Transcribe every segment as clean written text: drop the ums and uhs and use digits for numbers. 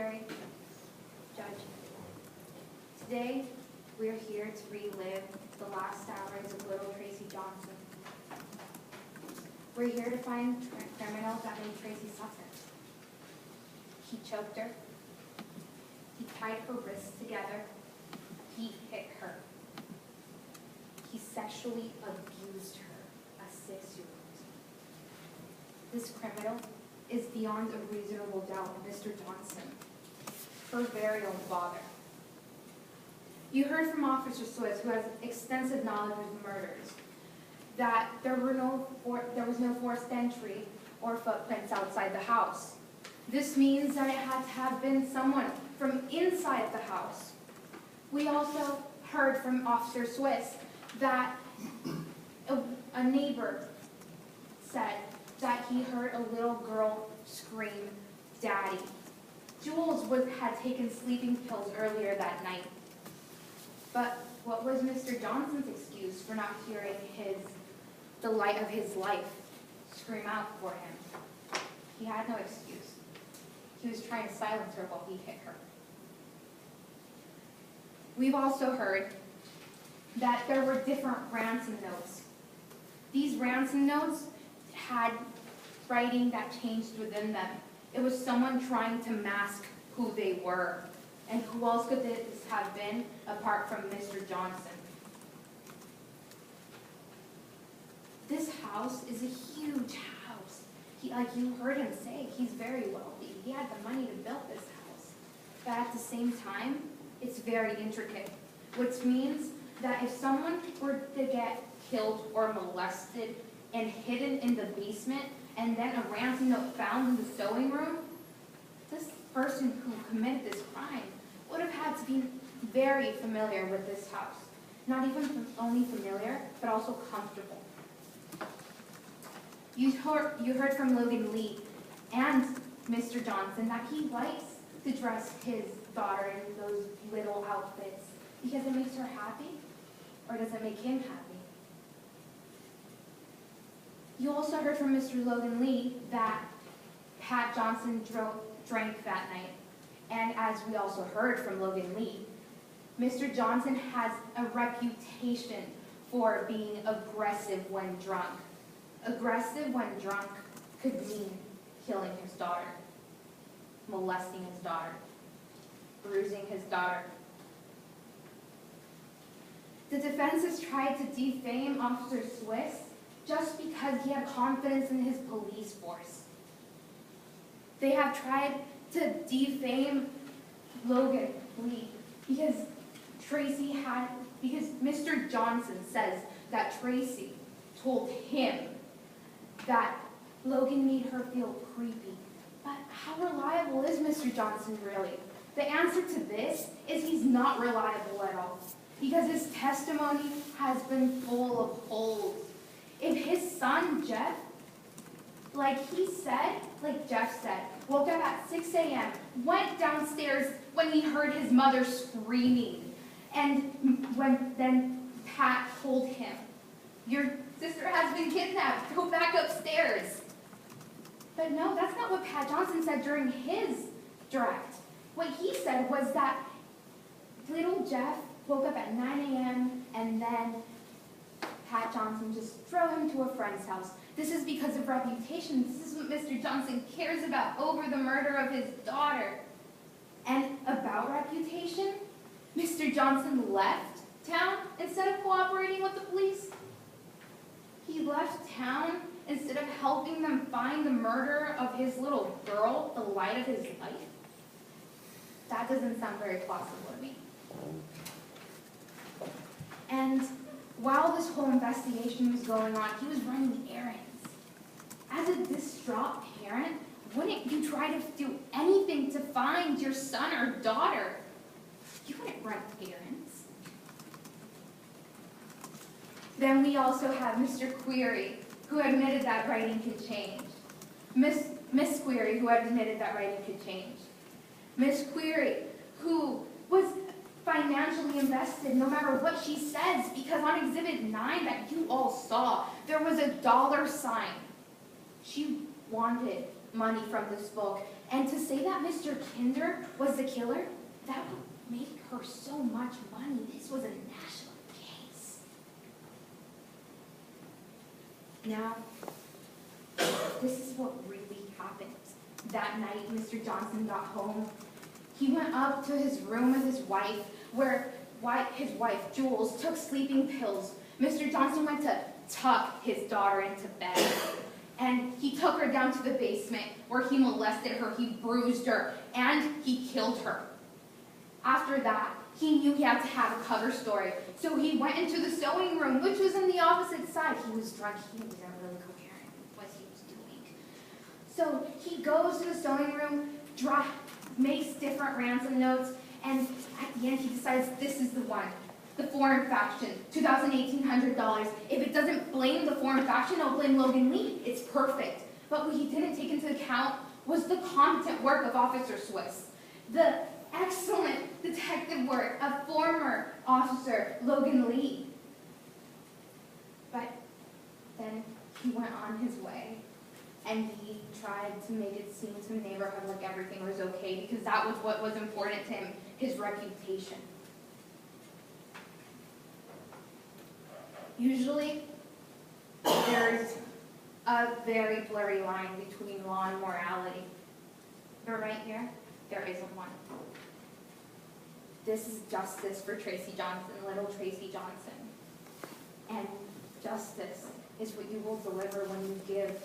Secretary, Judge. Today, we're here to relive the last hours of little Tracy Johnson. We're here to find criminals that made Tracy suffer. He choked her. He tied her wrists together. He hit her. He sexually abused her, a 6-year-old. This criminal is beyond a reasonable doubt Mr. Johnson, her very own father. You heard from Officer Swiss, who has extensive knowledge of the murders, that there was no forced entry or footprints outside the house. This means that it had to have been someone from inside the house. We also heard from Officer Swiss that a neighbor said that he heard a little girl scream, "Daddy." Jules had taken sleeping pills earlier that night. But what was Mr. Johnson's excuse for not hearing the light of his life scream out for him? He had no excuse. He was trying to silence her while he hit her. We've also heard that there were different ransom notes. These ransom notes had writing that changed within them. It was someone trying to mask who they were. And who else could this have been apart from Mr. Johnson? This house is a huge house. Like you heard him say, he's very wealthy. He had the money to build this house. But at the same time, it's very intricate, which means that if someone were to get killed or molested and hidden in the basement, and then a ransom note found in the sewing room, this person who committed this crime would have had to be very familiar with this house. Not even only familiar, but also comfortable. You heard from Logan Lee and Mr. Johnson that he likes to dress his daughter in those little outfits because it makes her happy, or does it make him happy? You also heard from Mr. Logan Lee that Pat Johnson drank that night. And as we also heard from Logan Lee, Mr. Johnson has a reputation for being aggressive when drunk. Aggressive when drunk could mean killing his daughter, molesting his daughter, bruising his daughter. The defense has tried to defame Officer Swiss just because he had confidence in his police force. They have tried to defame Logan Lee because Mr. Johnson says that Tracy told him that Logan made her feel creepy. But how reliable is Mr. Johnson really? The answer to this is he's not reliable at all because his testimony has been full of holes. If his son, Jeff, like Jeff said, woke up at 6 a.m., went downstairs when he heard his mother screaming, and then Pat told him, "Your sister has been kidnapped, go back upstairs." But no, that's not what Pat Johnson said during his direct. What he said was that little Jeff woke up at 9 a.m. and then Pat Johnson just drove him to a friend's house. This is because of reputation. This is what Mr. Johnson cares about over the murder of his daughter. And about reputation, Mr. Johnson left town instead of cooperating with the police. He left town instead of helping them find the murderer of his little girl, the light of his life. That doesn't sound very plausible to me. And while this whole investigation was going on, he was running errands. As a distraught parent, wouldn't you try to do anything to find your son or daughter? You wouldn't run errands. Then we also have Mr. Query, who admitted that writing could change. Miss Query, who admitted that writing could change. Miss Query, who was financially invested no matter what she says, because on Exhibit 9 that you all saw, there was a dollar sign. She wanted money from this book. And to say that Mr. Kinder was the killer, that would make her so much money. This was a national case. Now, this is what really happened. That night, Mr. Johnson got home. He went up to his room with his wife, where his wife, Jules, took sleeping pills. Mr. Johnson went to tuck his daughter into bed, and he took her down to the basement, where he molested her, he bruised her, and he killed her. After that, he knew he had to have a cover story, so he went into the sewing room, which was on the opposite side. He was drunk. He wasn't really coherent with what he was doing. So he goes to the sewing room, makes different ransom notes, and at the end he decides this is the one. The foreign faction, $2,800. If it doesn't blame the foreign faction, it'll blame Logan Lee. It's perfect. But what he didn't take into account was the competent work of Officer Swiss, the excellent detective work of former Officer Logan Lee. But then he went on his way, and he tried to make it seem to the neighborhood like everything was okay, because that was what was important to him, his reputation. Usually, there's a very blurry line between law and morality. But right here, there isn't one. This is justice for Tracy Johnson, little Tracy Johnson. And justice is what you will deliver when you give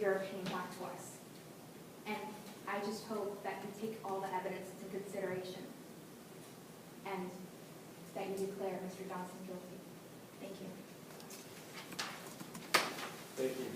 your opinion back to us. And I just hope that you take all the evidence into consideration and that you declare Mr. Johnson guilty. Thank you. Thank you.